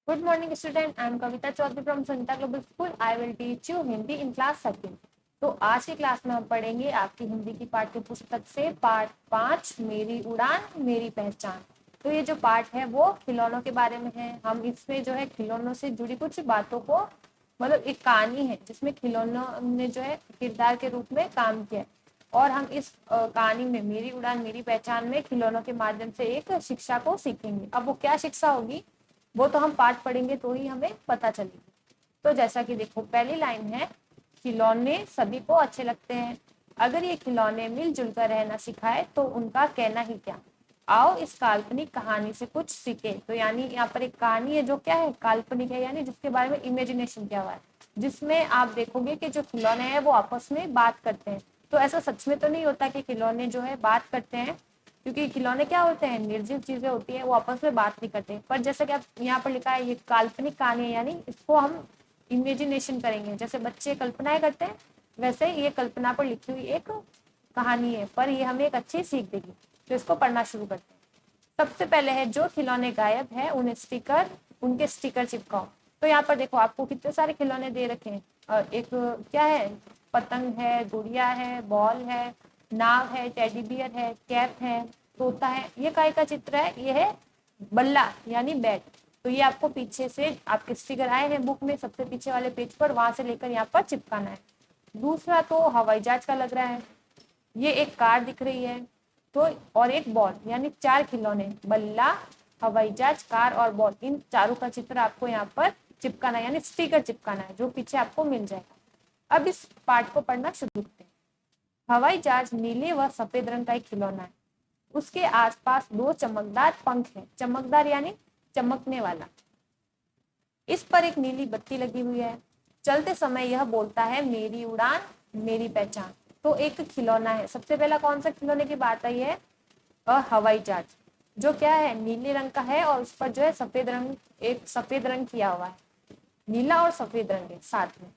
Good morning, student. I am Kavita Chaudhary from Sunita Global School. I will teach you Hindi in class second. तो आज की class में हम पढ़ेंगे आपकी हिंदी की पाठ्य पुस्तक से पाठ 5 मेरी उड़ान मेरी पहचान। तो ये जो पाठ है वो खिलौनों के बारे में है। हम इसमें जो है खिलौनों से जुड़ी कुछ बातों को मतलब एक कहानी है जिसमें खिलौनों ने जो है किरदार के रूप में काम किया है। और हम इस कहानी में मेरी उड़ान मेरी पहचान में खिलौनों के माध्यम से एक शिक्षा को सीखेंगे। अब वो क्या शिक्षा होगी वो तो हम पाठ पढ़ेंगे तो ही हमें पता चलेगी। तो जैसा कि देखो पहली लाइन है, खिलौने सभी को अच्छे लगते हैं, अगर ये खिलौने मिलजुल कर रहना सिखाए तो उनका कहना ही क्या। आओ इस काल्पनिक कहानी से कुछ सीखे। तो यानी यहाँ पर एक कहानी है जो क्या है, काल्पनिक है, यानी जिसके बारे में इमेजिनेशन किया हुआ है, जिसमें आप देखोगे कि जो खिलौने हैं वो आपस में बात करते हैं। तो ऐसा सच में तो नहीं होता कि खिलौने जो है बात करते हैं, क्योंकि खिलौने क्या होते हैं, निर्जीव चीजें होती है, वो आपस में बात नहीं करते। पर जैसा कि आप यहाँ पर लिखा है ये काल्पनिक कहानी है, यानी इसको हम इमेजिनेशन करेंगे, जैसे बच्चे कल्पनाएं करते हैं वैसे ये कल्पना पर लिखी हुई एक कहानी है, पर ये हमें एक अच्छी सीख देगी। तो इसको पढ़ना शुरू करते हैं। सबसे पहले है, जो खिलौने गायब है उनके स्टिकर चिपकाओ। तो यहाँ पर देखो आपको कितने सारे खिलौने दे रखे हैं। एक क्या है, पतंग है, गुड़िया है, बॉल है, नाव है, टेडी बियर है, कैप है, तोता है। ये काय का चित्र है, ये है बल्ला यानी बैट। तो ये आपको पीछे से आपके स्टिकर आए हैं बुक में, सबसे पीछे वाले पेज पर, वहां से लेकर यहाँ पर चिपकाना है। दूसरा तो हवाई जहाज का लग रहा है, ये एक कार दिख रही है, तो और एक बॉल, यानी 4 खिलौने, बल्ला, हवाई जहाज, कार और बॉल, इन चारों का चित्र आपको यहाँ पर चिपकाना है, यानी स्टिकर चिपकाना है, जो पीछे आपको मिल जाएगा। अब इस पार्ट को पढ़ना शुरू करते हैं। हवाई जहाज नीले व सफेद रंग का एक खिलौना है, उसके आसपास 2 चमकदार पंख हैं। चमकदार यानी चमकने वाला। इस पर एक नीली बत्ती लगी हुई है। चलते समय यह बोलता है मेरी उड़ान मेरी पहचान। तो एक खिलौना है, सबसे पहला कौन सा खिलौने की बात आई है, हवाई जहाज, जो क्या है, नीले रंग का है, और उस पर जो है एक सफेद रंग किया हुआ है, नीला और सफेद रंग है साथ में।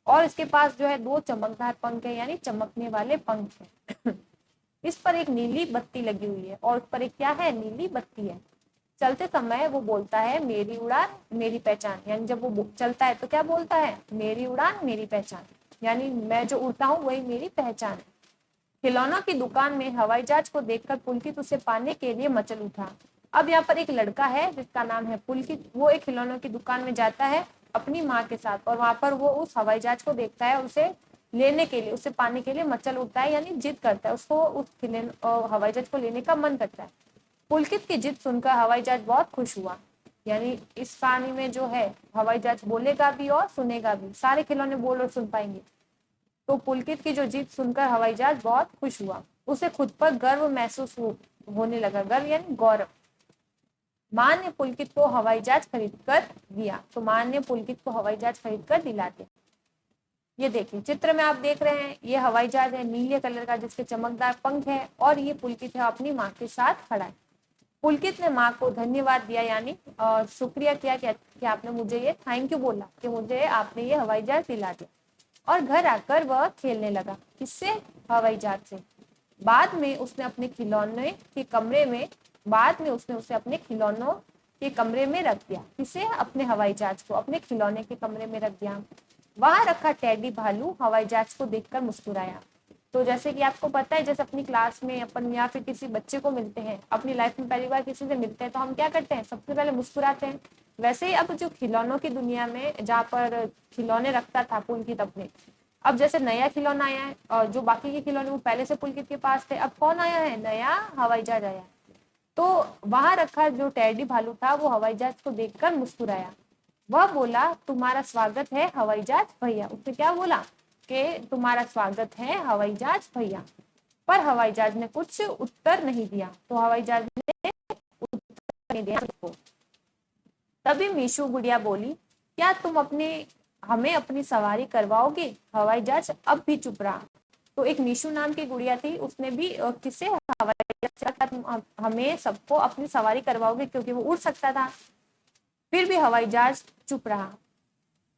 और इसके पास जो है 2 चमकदार पंख है, यानी चमकने वाले पंख है। इस पर एक नीली बत्ती लगी हुई है, और उस पर एक क्या है, नीली बत्ती है। चलते समय वो बोलता है मेरी उड़ान मेरी पहचान, यानी जब वो चलता है तो क्या बोलता है, मेरी उड़ान मेरी पहचान, यानी मैं जो उड़ता हूँ वही मेरी पहचान है। खिलौना की दुकान में हवाई जहाज को देखकर पुलकित उसे पाने के लिए मचल उठा। अब यहाँ पर एक लड़का है जिसका नाम है पुलकित, वो एक खिलौनों की दुकान में जाता है अपनी माँ के साथ, और वहां पर वो उस हवाई जहाज को देखता है और उसे लेने के लिए, उसे पाने के लिए मचल उठता है, यानी जिद करता है, उसको उस हवाई जहाज को लेने का मन करता है। पुलकित की जिद सुनकर हवाई जहाज बहुत खुश हुआ। यानी इस कहानी में जो है हवाई जहाज बोलेगा भी और सुनेगा भी, सारे खिलौने बोल और सुन पाएंगे। तो पुलकित की जो जीत सुनकर हवाई जहाज बहुत खुश हुआ, उसे खुद पर गर्व महसूस होने लगा, गर्व यानी गौरव। माँ ने पुलकित को हवाई जहाज खरीद कर दिया। तो माँ ने पुलकित को हवाई जहाज खरीद कर दिला दिया। ये देखिए चित्र में आप देख रहे हैं, ये हवाई जहाज है नीले कलर का जिसके चमकदार पंख है, और ये पुलकित है अपनी माँ के साथ खड़ा है। पुलकित ने माँ को धन्यवाद दिया, यानी शुक्रिया किया कि आपने मुझे ये, थैंक यू बोला कि मुझे आपने ये हवाई जहाज दिला दिया। और घर आकर वह खेलने लगा, किससे, हवाई जहाज से। बाद में उसने अपने खिलौने के कमरे में बाद में उसने उसे अपने खिलौनों के कमरे में रख दिया, किसे, अपने हवाई जहाज को अपने खिलौने के कमरे में रख दिया। वहां रखा टेडी भालू हवाई जहाज को देखकर मुस्कुराया। तो जैसे कि आपको पता है, जैसे अपनी क्लास में अपन या फिर किसी बच्चे को मिलते हैं, अपनी लाइफ में पहली बार किसी से मिलते हैं, तो हम क्या करते हैं, सबसे पहले मुस्कुराते हैं। वैसे ही अब जो खिलौनों की दुनिया में, जहाँ पर खिलौने रखता था पुलकित अपने, अब जैसे नया खिलौना आया है, और जो बाकी के खिलौने वो पहले से पुलकित के पास थे, अब कौन आया है, नया हवाई जहाज आया है। तो वहां रखा जो टेडी भालू था वो हवाई जहाज को देखकर मुस्कुराया। वह बोला तुम्हारा स्वागत है हवाई जहाज भैया। उसने क्या बोला कि तुम्हारा स्वागत है हवाई जहाज भैया। पर हवाई जहाज ने कुछ उत्तर नहीं दिया। तो हवाई जहाज ने उत्तर नहीं दिया उसको। तभी मीशू गुड़िया बोली, क्या तुम हमें अपनी सवारी करवाओगे। हवाई जहाज अब भी चुप रहा। तो एक मीशू नाम की गुड़िया थी, उसने भी किससे, हवाई जहाज से कहा, तुम हमें सबको अपनी सवारी करवाओगे, क्योंकि वो उड़ सकता था। फिर भी हवाई जहाज चुप रहा।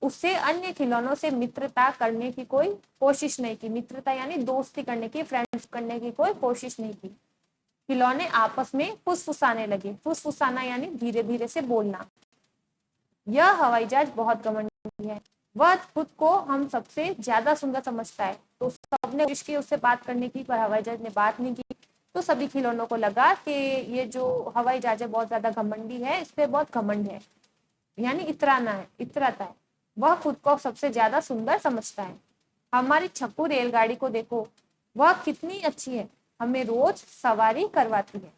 उससे अन्य खिलौनों से मित्रता करने की कोई कोशिश नहीं की। मित्रता यानी दोस्ती करने की, फ्रेंड्स करने की कोई कोशिश नहीं की। खिलौने आपस में फुसफुसाने लगे। फुसफुसाना यानी धीरे धीरे से बोलना। यह हवाई जहाज बहुत घमंडी है, वह खुद को हम सबसे ज्यादा सुंदर समझता है। तो सबने कोशिश की उससे बात करने की, पर हवाई जहाज ने बात नहीं की। तो सभी खिलौनों को लगा कि ये जो हवाई जहाज है बहुत ज्यादा घमंडी है, इस पे बहुत घमंड है, यानी इतराना है, इतराता है, वह खुद को सबसे ज्यादा सुंदर समझता है। हमारी छक्कू रेलगाड़ी को देखो, वह कितनी अच्छी है, हमें रोज सवारी करवाती है।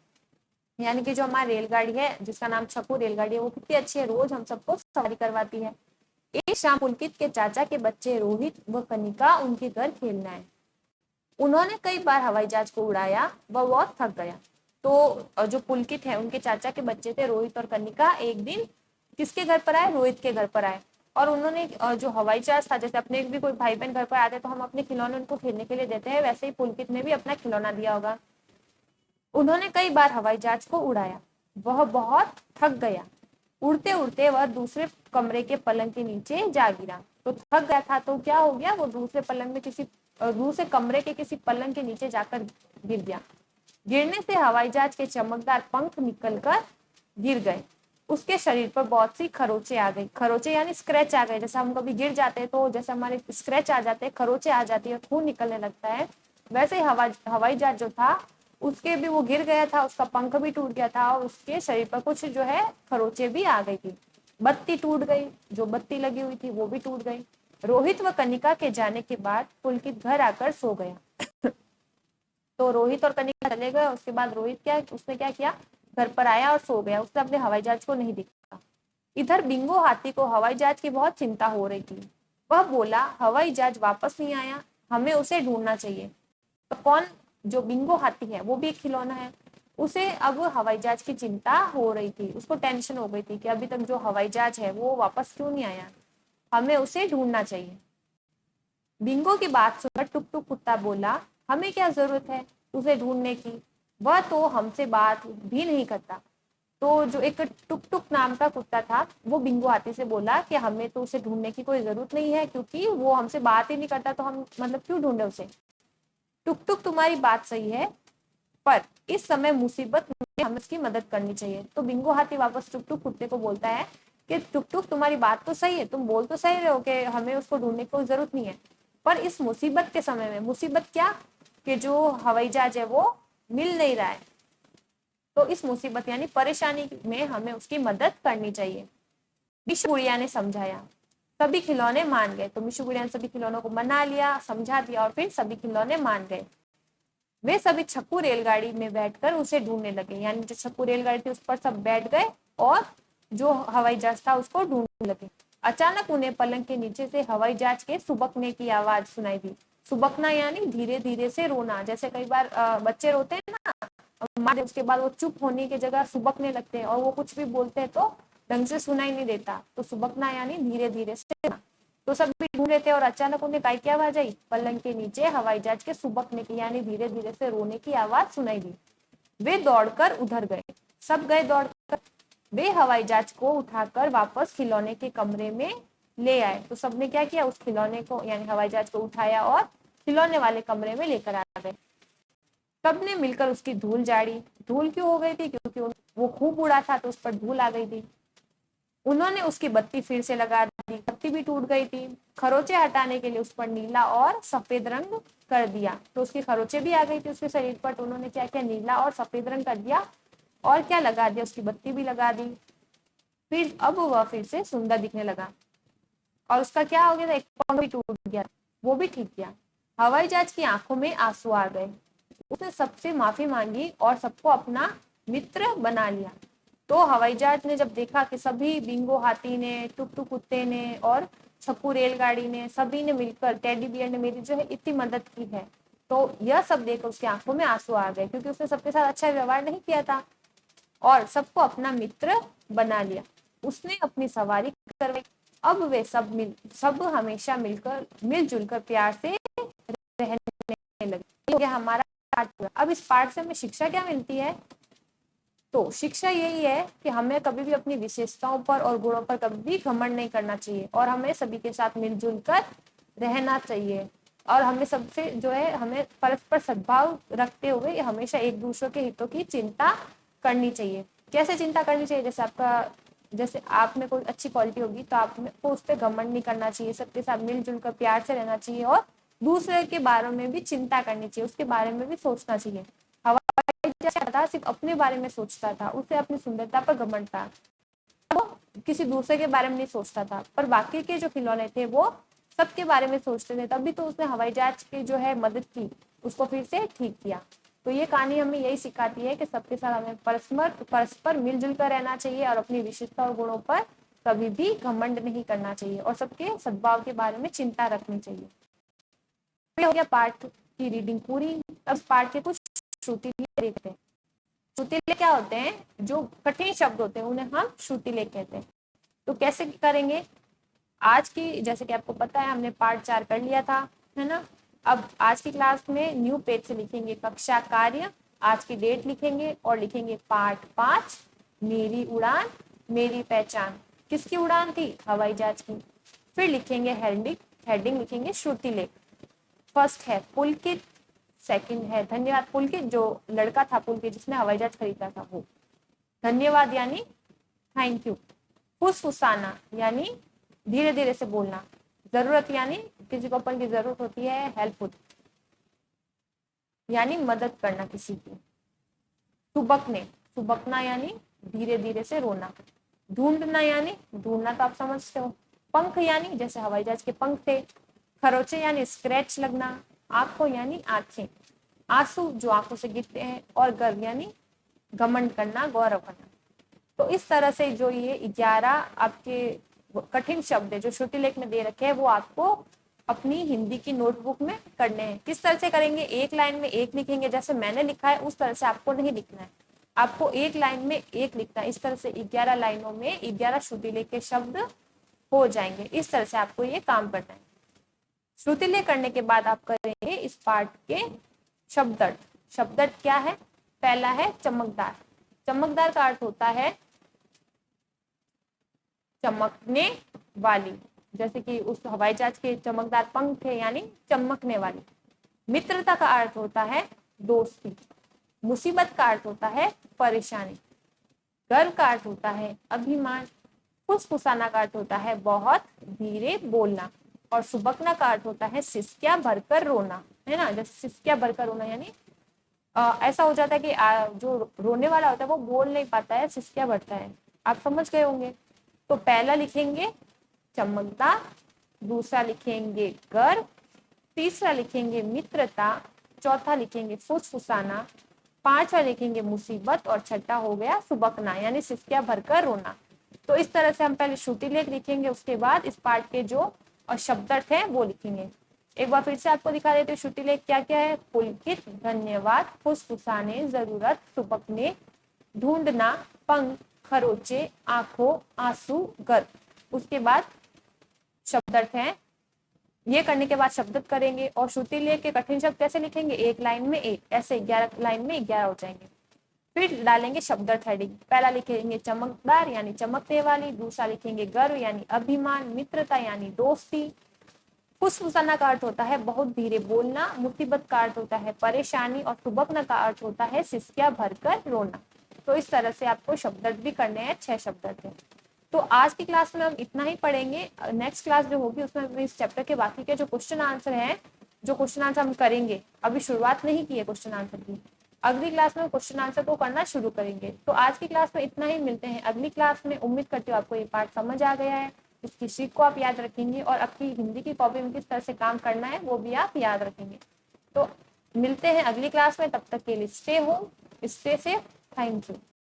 यानी कि जो हमारी रेलगाड़ी है जिसका नाम छक्कू रेलगाड़ी है, वो कितनी अच्छी है, रोज हम सबको सवारी करवाती है। एक शाम पुलकित के चाचा के बच्चे रोहित व कनिका उनके घर खेलने आए। उन्होंने कई बार हवाई जहाज को उड़ाया, वह बहुत थक गया। तो जो पुलकित है उनके चाचा के बच्चे थे रोहित और कनिका, एक दिन किसके घर पर आए, रोहित के घर पर आए। और उन्होंने जो हवाई जहाज था, जैसे अपने भी कोई भाई बहन घर पर आते तो हम अपने खिलौने उनको खेलने के लिए देते हैं, वैसे ही पुलकित ने भी अपना खिलौना दिया होगा। उन्होंने कई बार हवाई जहाज को उड़ाया, वह बहुत थक गया। उड़ते उड़ते वह दूसरे कमरे के पलंग के नीचे जा गिरा। तो थक गया था तो क्या हो गया, वो दूसरे पलंग में दूसरे कमरे के किसी पलंग के नीचे जाकर गिर गया। गिरने से हवाई जहाज के चमकदार पंख निकलकर गिर गए। उसके शरीर पर बहुत सी खरोचे आ गई, खरोचे यानी स्क्रैच आ गए। जैसे हम कभी गिर जाते हैं तो जैसे हमारे स्क्रैच आ जाते हैं, खरोचे आ जाती है, खून निकलने लगता है, वैसे ही हवाई जहाज जो था उसके भी, वो गिर गया था, उसका पंख भी टूट गया था और उसके शरीर पर कुछ जो है खरोचे भी आ गई थी। बत्ती टूट गई, जो बत्ती लगी हुई थी वो भी टूट गई। रोहित व कनिका के जाने के बाद पुलकित घर आकर सो गया। तो रोहित और कनिका चले गए, उसके बाद उसने क्या किया, घर पर आया और सो गया, उसने अपने हवाई जहाज को नहीं देखा। इधर बिंगो हाथी को हवाई जहाज की बहुत चिंता हो रही थी। वह बोला, हवाई जहाज वापस नहीं आया, हमें उसे ढूंढना चाहिए। तो कौन, जो बिंगो हाथी है वो भी एक खिलौना है, उसे अब हवाई जहाज की चिंता हो रही थी, उसको टेंशन हो गई थी कि अभी तक जो हवाई जहाज है वो वापस क्यों नहीं आया, हमें उसे ढूंढना चाहिए। बिंगो की बात सुनकर टुक टुक कुत्ता बोला, हमें क्या जरूरत है उसे ढूंढने की, वह तो हमसे बात भी नहीं करता। तो जो एक टुक टुक नाम का कुत्ता था वो बिंगो हाथी से बोला कि हमें तो उसे ढूंढने की कोई जरूरत नहीं है, क्योंकि वो हमसे बात ही नहीं करता, तो हम मतलब क्यों ढूंढे उसे। टुक टुक तुम्हारी बात सही है, पर इस समय मुसीबत में हमें उसकी मदद करनी चाहिए। तो बिंगो हाथी वापस टुक टुक कुत्ते को बोलता है कि टुक टुक तुम्हारी बात तो सही है, तुम बोल तो सही रहे हो कि हमें उसको ढूंढने की कोई जरूरत नहीं है, पर इस मुसीबत के समय में, मुसीबत क्या, कि जो हवाई जहाज है वो मिल नहीं रहा है, तो इस मुसीबत यानी परेशानी में हमें उसकी मदद करनी चाहिए। मिशु गुड़िया ने समझाया, सभी खिलौने मान गए। तो मिशु गुड़िया ने सभी खिलौनों को मना लिया, समझा दिया और फिर सभी खिलौने मान गए। वे सभी छक्कू रेलगाड़ी में बैठकर उसे ढूंढने लगे, यानी जो छक्कू रेलगाड़ी थी उस पर सब बैठ गए और जो हवाई जहाज था उसको ढूंढने लगे। अचानक उन्हें पलंग के नीचे से हवाई जहाज के सुबकने की आवाज सुनाई दी। सुबकना यानी धीरे धीरे से रोना, जैसे कई बार बच्चे रोते हैं ना, उसके बाद वो चुप होने की जगह सुबकने लगते हैं और वो कुछ भी बोलते हैं तो ढंग से सुनाई नहीं देता, तो सुबकना यानी धीरे धीरे से। तो सब भी ढूंढ रहे थे और अचानक उन्हें काय की आवाज आई, पलंग के नीचे हवाई जहाज के सुबकने की यानी धीरे धीरे से रोने की आवाज सुनाई दी। वे दौड़कर उधर गए, सब गए दौड़कर। वे हवाई जहाज को उठाकर वापस खिलौने के कमरे में ले आए। तो सबने क्या किया, उस खिलौने को यानी हवाई जहाज को उठाया और खिलौने वाले कमरे में लेकर आ गए। सबने मिलकर उसकी धूल झाड़ी। धूल क्यों हो गई थी, क्योंकि वो खूब उड़ा था तो उस पर धूल आ गई थी। उन्होंने उसकी बत्ती फिर से लगा दी, बत्ती भी टूट गई थी। खरोचे हटाने के लिए उस पर नीला और सफेद रंग कर दिया, तो उसकी खरोचे भी आ गई थी उसके शरीर पर, तो उन्होंने क्या किया, नीला और सफेद रंग कर दिया और क्या लगा दिया, उसकी बत्ती भी लगा दी। फिर अब वह फिर से सुंदर दिखने लगा और उसका क्या हो गया था, एक पंख भी टूट गया, वो भी ठीक किया। हवाई जहाज की आंखों में आंसू आ गए, उसने सबसे माफी मांगी और सबको अपना मित्र बना लिया। तो हवाई जहाज ने जब देखा कि सभी, बिंगो हाथी ने, टुक टुक कुत्ते ने और छक्कू रेलगाड़ी ने, सभी ने मिलकर, टेडी बियर ने मेरी जो है इतनी मदद की है, तो यह सब देखकर उसकी आंखों में आंसू आ गए, क्योंकि उसने सबके साथ अच्छा व्यवहार नहीं किया था और सबको अपना मित्र बना लिया। उसने अपनी सवारी करवाई। अब वे सब हमेशा मिलकर, मिलजुल कर प्यार से रहने लगे। ये हमारा पाठ हुआ। अब इस पाठ से हमें शिक्षा क्या मिलती है, तो शिक्षा यही है कि हमें कभी भी अपनी विशेषताओं पर और गुणों पर कभी भी घमंड नहीं करना चाहिए और हमें सभी के साथ मिलजुल कर रहना चाहिए और हमें सबसे जो है, हमें परस्पर सद्भाव रखते हुए हमेशा एक दूसरे के हितों की चिंता करनी चाहिए। कैसे चिंता करनी चाहिए, जैसे आपका जैसे आप में कोई अच्छी क्वालिटी होगी तो आपको उस पर घमंड नहीं करना चाहिए, सबके साथ मिलजुल कर प्यार से रहना चाहिए और दूसरे के बारे में भी चिंता करनी चाहिए, उसके बारे में भी सोचना चाहिए। हवाई जहाज था सिर्फ अपने बारे में सोचता था, उसे अपनी सुंदरता पर घमंड था, वो किसी दूसरे के बारे में नहीं सोचता था। पर बाकी के जो खिलौने थे वो सबके बारे में सोचते थे, तभी तो उसने हवाई जहाज की जो है मदद की, उसको फिर से ठीक किया। तो ये कहानी हमें यही सिखाती है कि सबके साथ हमें परस्पर मिलजुल कर रहना चाहिए और अपनी विशेषता और गुणों पर कभी भी घमंड नहीं करना चाहिए और सबके सद्भाव के बारे में चिंता रखनी चाहिए। तो हो गया पाठ की रीडिंग पूरी। अब पाठ के कुछ श्रुतिलेख देखते हैं। श्रुतिलेख क्या होते हैं? जो कठिन शब्द होते हैं उन्हें हम श्रुतिलेख कहते हैं। तो कैसे करेंगे? आज की, जैसे कि आपको पता है, हमने पार्ट 4 कर लिया था, है ना। अब आज की क्लास में न्यू पेज से लिखेंगे कक्षा कार्य, आज की डेट लिखेंगे और लिखेंगे पार्ट 5 मेरी उड़ान मेरी पहचान। किसकी उड़ान थी? हवाई जहाज की। फिर लिखेंगे हेडिंग लिखेंगे श्रुतिलेख। फर्स्ट है पुलकित, सेकंड है धन्यवाद। पुलकित जो लड़का था पुलकित जिसने हवाई जहाज खरीदा था वो। धन्यवाद यानी थैंक यू। फुसफुसाना यानी धीरे धीरे से बोलना। जरूरत यानी किसी को अपन की जरूरत होती है, हेल्पफुल यानी मदद करना किसी की। सुबकना यानी धीरे धीरे से रोना। ढूंढना यानी ढूंढना तो आप समझते हो। पंख यानी जैसे हवाई जहाज के पंख थे। खरोचे यानी स्क्रैच लगना। आंखों यानी आंखें। आंसू जो आंखों से गिरते हैं। और गर्व यानी घमंड करना, गौरव करना। तो इस तरह से जो ये 11 आपके कठिन शब्द है जो श्रुतिलेख में दे रखे हैं वो आपको अपनी हिंदी की नोटबुक में करने हैं। किस तरह से करेंगे? एक लाइन में एक लिखेंगे, जैसे मैंने लिखा है उस तरह से आपको नहीं लिखना है, आपको एक लाइन में एक लिखना है। इस तरह से 11 लाइनों में 11 श्रुतिलेख के शब्द हो जाएंगे। इस तरह से आपको ये काम करना है। श्रुतिलेख करने के बाद आप करेंगे इस पाठ के शब्दार्थ। शब्दार्थ क्या है? पहला है चमकदार। चमकदार का अर्थ होता है चमकने वाली, जैसे कि उस हवाई जहाज के चमकदार पंख थे यानी चमकने वाली। मित्रता का अर्थ होता है दोस्ती। मुसीबत का अर्थ होता है परेशानी। गर्व का अर्थ होता है अभिमान। फुसफुसाना का अर्थ होता है बहुत धीरे बोलना। और सुबकना का अर्थ होता है सिसकियां भरकर रोना, है ना। जैसे सिसकियां भरकर रोना यानी ऐसा हो जाता है कि जो रोने वाला होता है वो बोल नहीं पाता है, सिसकियां भरता है। आप समझ गए होंगे। तो पहला लिखेंगे चमकदार, दूसरा लिखेंगे गर्व, तीसरा लिखेंगे मित्रता, चौथा लिखेंगे फुसफुसाना, पांचवा लिखेंगे मुसीबत और छठा हो गया सुबकना यानी सिसकियां भरकर रोना। तो इस तरह से हम पहले श्रुतिलेख लिखेंगे, उसके बाद इस पाठ के जो शब्दार्थ है वो लिखेंगे। एक बार फिर से आपको दिखा देते हैं श्रुतिलेख क्या क्या है। पुलकित, धन्यवाद, फुसफुसाने, जरूरत, सुबकने, ढूंढना, पंख, खरोचे, आंखों, आंसू, गर्व। उसके बाद शब्दार्थ है। ये करने के बाद शब्दार्थ करेंगे और श्रुतिलेख के कठिन शब्द कैसे लिखेंगे? एक लाइन में एक, ऐसे 11 लाइन में 11 हो जाएंगे। फिर डालेंगे शब्दार्थ हेडिंग। पहला लिखेंगे चमकदार यानी चमकने वाली, दूसरा लिखेंगे गर्व यानी अभिमान, मित्रता यानी दोस्ती, फुसफुसाना का अर्थ होता है बहुत धीरे बोलना, मुसीबत का अर्थ होता है परेशानी और सुबकना का अर्थ होता है सिसकियां भरकर रोना। तो इस तरह से आपको शब्दार्थ भी करने हैं, 6 शब्दार्थ है। तो आज की क्लास में हम इतना ही पढ़ेंगे। नेक्स्ट क्लास जो होगी उसमें हम इस चैप्टर के बाकी के जो क्वेश्चन आंसर हैं, जो क्वेश्चन आंसर हम करेंगे, अभी शुरुआत नहीं की है क्वेश्चन आंसर की, अगली क्लास में क्वेश्चन आंसर को करना शुरू करेंगे। तो आज की क्लास में इतना ही, मिलते हैं अगली क्लास में। उम्मीद करती हूँ आपको ये पार्ट समझ आ गया है, इसकी सीख को आप याद रखेंगे और आपकी हिंदी की कॉपी में किस तरह से काम करना है वो भी आप याद रखेंगे। तो मिलते हैं अगली क्लास में, तब तक के लिए stay home, stay safe, thank you.